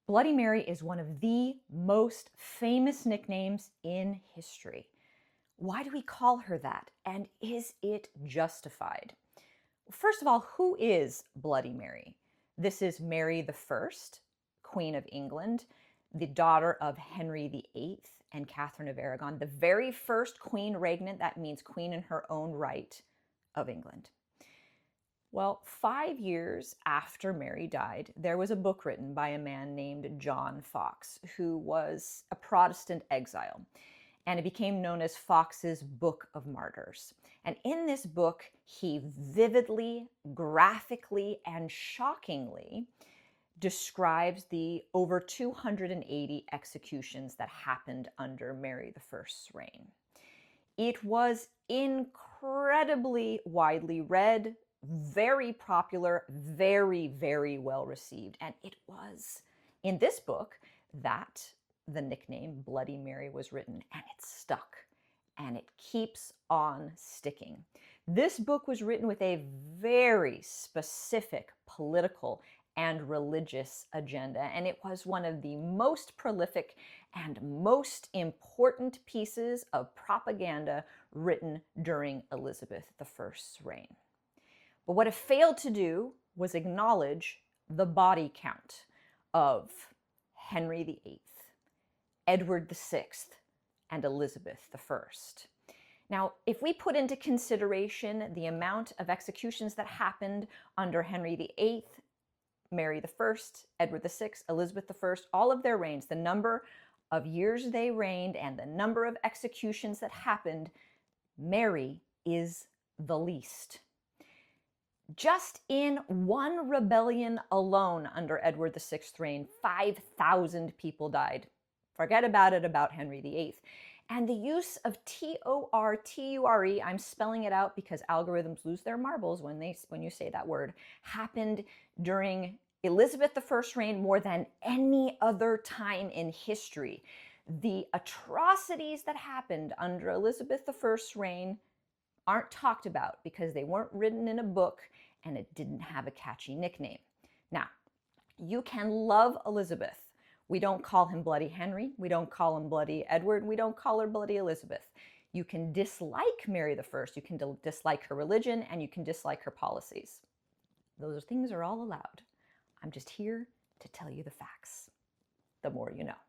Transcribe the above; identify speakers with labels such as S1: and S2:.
S1: Bloody Mary is one of the most famous nicknames in history. Why do we call her that? And is it justified? First of all, who is Bloody Mary? This is Mary I, Queen of England, the daughter of Henry VIII and Catherine of Aragon, the very first queen regnant, that means queen in her own right, of England. Well, 5 years after Mary died, there was a book written by a man named John Foxe, who was a Protestant exile, and it became known as Foxe's Book of Martyrs. And in this book, he vividly, graphically, and shockingly describes the over 280 executions that happened under Mary I's reign. It was incredibly widely read, very popular, very, very well received. And it was in this book that the nickname Bloody Mary was written, and it stuck, and it keeps on sticking. This book was written with a very specific political and religious agenda, and it was one of the most prolific and most important pieces of propaganda written during Elizabeth I's reign. But what it failed to do was acknowledge the body count of Henry VIII, Edward VI, and Elizabeth I. Now, if we put into consideration the amount of executions that happened under Henry VIII, Mary I, Edward VI, Elizabeth I, all of their reigns, the number of years they reigned and the number of executions that happened, Mary is the least. Just in one rebellion alone under Edward VI's reign, 5,000 people died. Forget about it about Henry VIII. And the use of T-O-R-T-U-R-E, I'm spelling it out because algorithms lose their marbles when you say that word, happened during Elizabeth I's reign more than any other time in history. The atrocities that happened under Elizabeth I's reign aren't talked about because they weren't written in a book and it didn't have a catchy nickname. Now, you can love Elizabeth. We don't call him Bloody Henry. We don't call him Bloody Edward. We don't call her Bloody Elizabeth. You can dislike Mary I. You can dislike her religion and you can dislike her policies. Those things are all allowed. I'm just here to tell you the facts. The more you know.